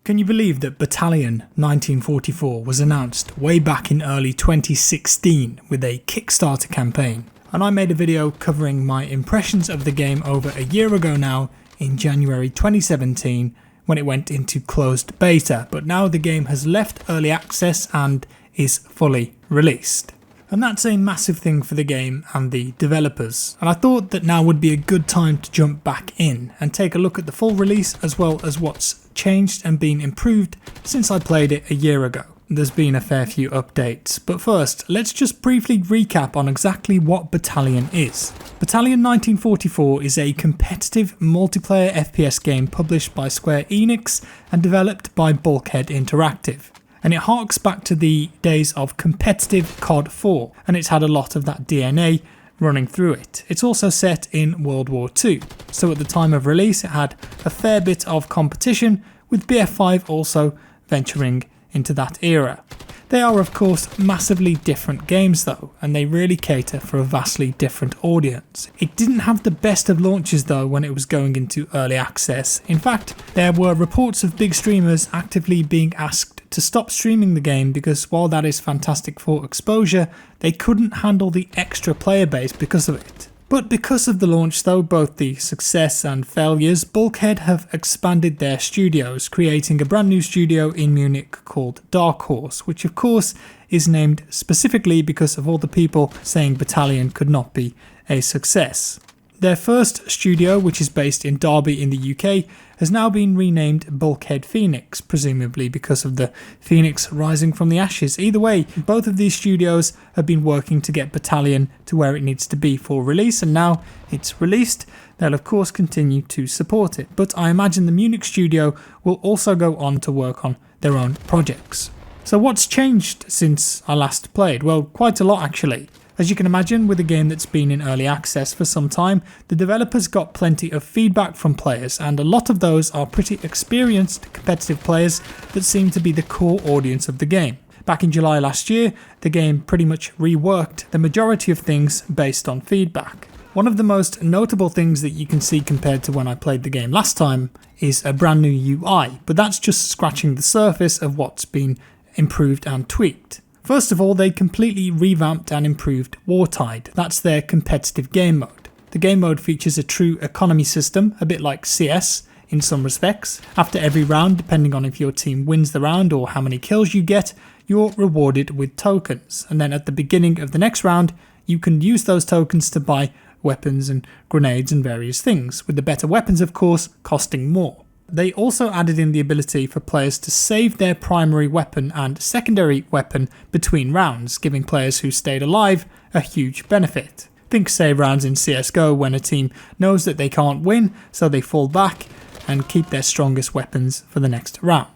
Can you believe that Battalion 1944 was announced way back in early 2016 with a Kickstarter campaign? And I made a video covering my impressions of the game over a year ago now in January 2017 when it went into closed beta, but now the game has left early access and is fully released. And that's a massive thing for the game and the developers. And I thought that now would be a good time to jump back in and take a look at the full release as well as what's changed and been improved since I played it a year ago. There's been a fair few updates, but first let's just briefly recap on exactly what Battalion is. Battalion 1944 is a competitive multiplayer FPS game published by Square Enix and developed by Bulkhead Interactive. And it harks back to the days of competitive COD 4, and it's had a lot of that DNA running through it. It's also set in World War II, so at the time of release it had a fair bit of competition, with BF5 also venturing into that era. They are of course massively different games though, and they really cater for a vastly different audience. It didn't have the best of launches though when it was going into early access. In fact, there were reports of big streamers actively being asked to stop streaming the game because while that is fantastic for exposure, they couldn't handle the extra player base because of it. But because of the launch though, both the success and failures, Bulkhead have expanded their studios, creating a brand new studio in Munich called Dark Horse, which of course is named specifically because of all the people saying Battalion could not be a success. Their first studio, which is based in Derby in the UK, has now been renamed Bulkhead Phoenix, presumably because of the phoenix rising from the ashes. Either way, both of these studios have been working to get Battalion to where it needs to be for release, and now it's released, they'll of course continue to support it. But I imagine the Munich studio will also go on to work on their own projects. So what's changed since I last played? Well, quite a lot actually. As you can imagine, with a game that's been in early access for some time, the developers got plenty of feedback from players, and a lot of those are pretty experienced competitive players that seem to be the core audience of the game. Back in July last year, the game pretty much reworked the majority of things based on feedback. One of the most notable things that you can see compared to when I played the game last time is a brand new UI, but that's just scratching the surface of what's been improved and tweaked. First of all, they completely revamped and improved Wartide. That's their competitive game mode. The game mode features a true economy system, a bit like CS in some respects. After every round, depending on if your team wins the round or how many kills you get, you're rewarded with tokens. And then at the beginning of the next round, you can use those tokens to buy weapons and grenades and various things, with the better weapons of course costing more. They also added in the ability for players to save their primary weapon and secondary weapon between rounds, giving players who stayed alive a huge benefit. Think save rounds in CSGO when a team knows that they can't win, so they fall back and keep their strongest weapons for the next round.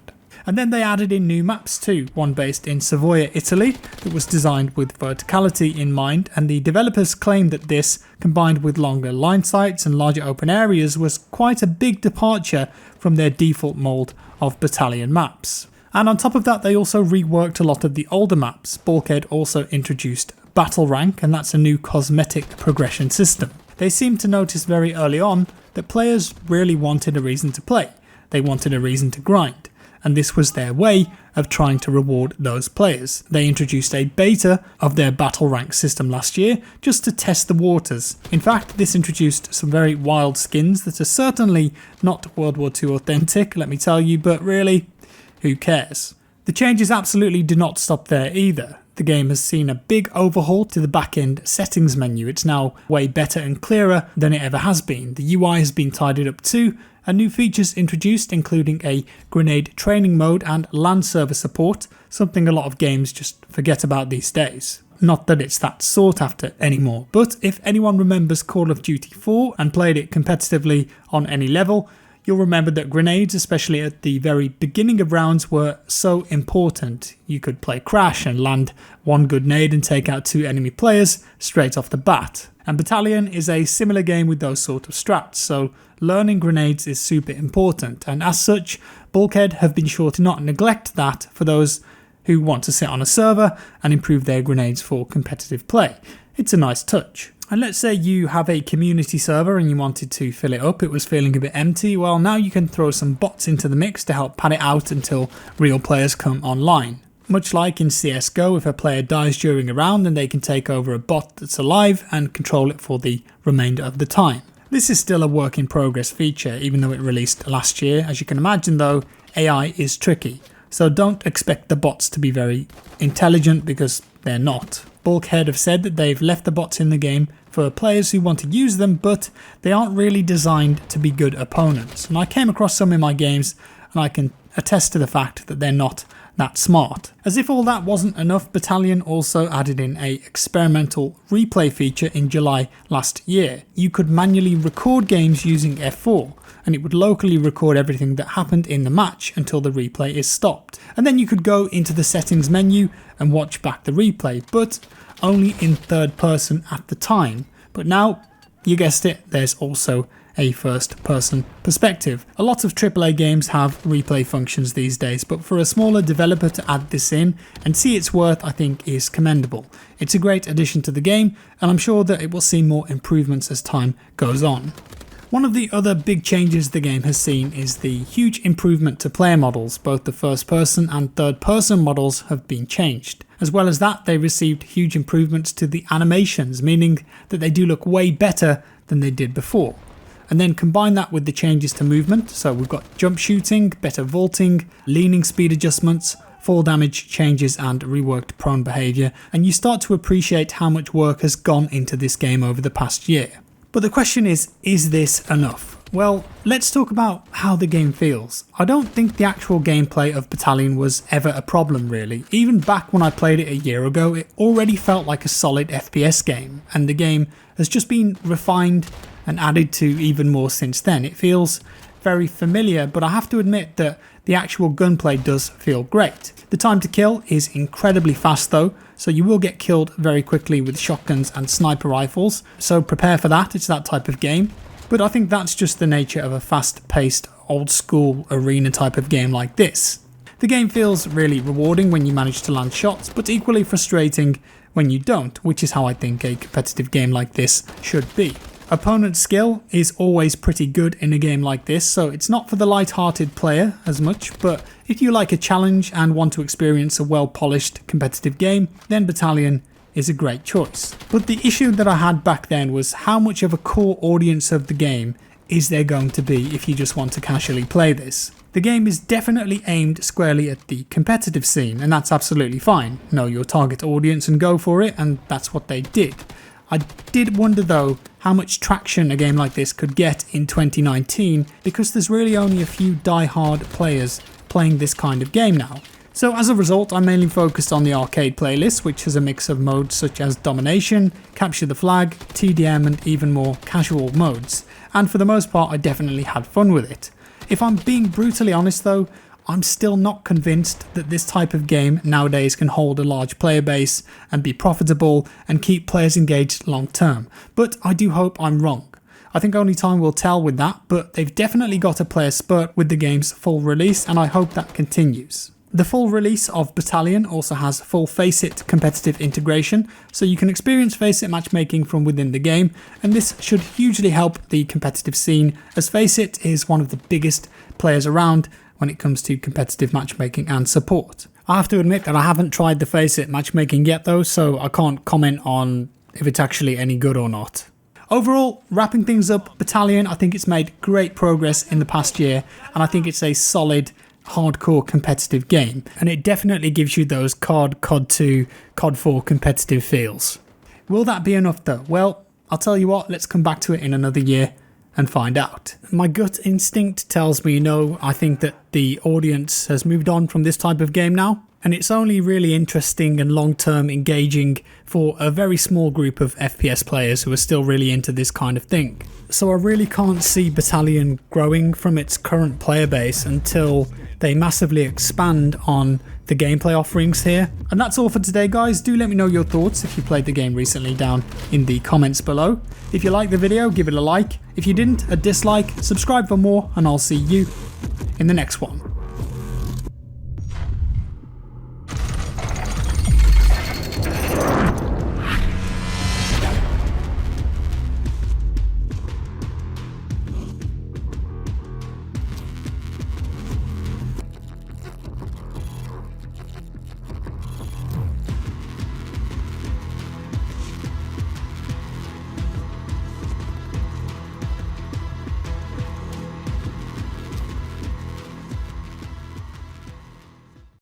And then they added in new maps too, one based in Savoia, Italy, that was designed with verticality in mind, and the developers claimed that this, combined with longer line sights and larger open areas, was quite a big departure from their default mould of Battalion maps. And on top of that, they also reworked a lot of the older maps. Bulkhead also introduced Battle Rank, and that's a new cosmetic progression system. They seemed to notice very early on that players really wanted a reason to play. They wanted a reason to grind. And this was their way of trying to reward those players. They introduced a beta of their battle rank system last year just to test the waters. In fact, this introduced some very wild skins that are certainly not World War II authentic, let me tell you, but really, who cares? The changes absolutely did not stop there either. The game has seen a big overhaul to the back-end settings menu. It's now way better and clearer than it ever has been. The UI has been tidied up too, and new features introduced, including a grenade training mode and LAN server support, something a lot of games just forget about these days. Not that it's that sought after anymore, but if anyone remembers Call of Duty 4 and played it competitively on any level, you'll remember that grenades, especially at the very beginning of rounds, were so important. You could play Crash and land one good nade and take out 2 enemy players straight off the bat. And Battalion is a similar game with those sort of strats, so learning grenades is super important, and as such, Bulkhead have been sure to not neglect that for those who want to sit on a server and improve their grenades for competitive play. It's a nice touch. And let's say you have a community server and you wanted to fill it up, it was feeling a bit empty. Well, now you can throw some bots into the mix to help pad it out until real players come online. Much like in CSGO, if a player dies during a round, then they can take over a bot that's alive and control it for the remainder of the time. This is still a work in progress feature, even though it released last year. As you can imagine though, AI is tricky. So don't expect the bots to be very intelligent, because they're not. Bulkhead have said that they've left the bots in the game for players who want to use them, but they aren't really designed to be good opponents. And I came across some in my games and I can attest to the fact that they're not that smart. As if all that wasn't enough, Battalion also added in a experimental replay feature in July last year. You could manually record games using F4, and it would locally record everything that happened in the match until the replay is stopped. And then you could go into the settings menu and watch back the replay, but only in third person at the time. But now, you guessed it, there's also a first person perspective. A lot of AAA games have replay functions these days, but for a smaller developer to add this in and see its worth, I think is commendable. It's a great addition to the game, and I'm sure that it will see more improvements as time goes on. One of the other big changes the game has seen is the huge improvement to player models. Both the first person and third person models have been changed. As well as that, they received huge improvements to the animations, meaning that they do look way better than they did before. And then combine that with the changes to movement, so we've got jump shooting, better vaulting, leaning speed adjustments, fall damage changes and reworked prone behaviour, and you start to appreciate how much work has gone into this game over the past year. But the question is this enough? Well, let's talk about how the game feels. I don't think the actual gameplay of Battalion was ever a problem really. Even back when I played it a year ago, it already felt like a solid FPS game, and the game has just been refined and added to even more since then. It feels very familiar, but I have to admit that the actual gunplay does feel great. The time to kill is incredibly fast though, so you will get killed very quickly with shotguns and sniper rifles, so prepare for that, it's that type of game. But I think that's just the nature of a fast-paced, old-school arena type of game like this. The game feels really rewarding when you manage to land shots, but equally frustrating when you don't, which is how I think a competitive game like this should be. Opponent skill is always pretty good in a game like this, so it's not for the light-hearted player as much, but if you like a challenge and want to experience a well-polished competitive game, then Battalion is a great choice. But the issue that I had back then was how much of a core audience of the game is there going to be if you just want to casually play this. The game is definitely aimed squarely at the competitive scene, and that's absolutely fine. Know your target audience and go for it, and that's what they did. I did wonder though how much traction a game like this could get in 2019, because there's really only a few die-hard players playing this kind of game now. So as a result, I mainly focused on the arcade playlist, which has a mix of modes such as domination, capture the flag, TDM and even more casual modes. And for the most part, I definitely had fun with it. If I'm being brutally honest though, I'm still not convinced that this type of game nowadays can hold a large player base and be profitable and keep players engaged long term. But I do hope I'm wrong. I think only time will tell with that, but they've definitely got a player spurt with the game's full release, and I hope that continues. The full release of Battalion also has full FACEIT competitive integration, so you can experience FACEIT matchmaking from within the game, and this should hugely help the competitive scene, as FACEIT is one of the biggest players around when it comes to competitive matchmaking and support. I have to admit that I haven't tried the FACEIT matchmaking yet though, so I can't comment on if it's actually any good or not. Overall, wrapping things up, Battalion, I think it's made great progress in the past year, and I think it's a solid, hardcore competitive game, and it definitely gives you those COD 2, COD 4 competitive feels. Will that be enough though? Well, I'll tell you what, let's come back to it in another year and find out. My gut instinct tells me no. I think that the audience has moved on from this type of game now, and it's only really interesting and long-term engaging for a very small group of FPS players who are still really into this kind of thing. So I really can't see Battalion growing from its current player base until they massively expand on the gameplay offerings here. And that's all for today guys. Do let me know your thoughts if you played the game recently down in the comments below. If you liked the video, give it a like. If you didn't, a dislike. Subscribe for more, and I'll see you in the next one.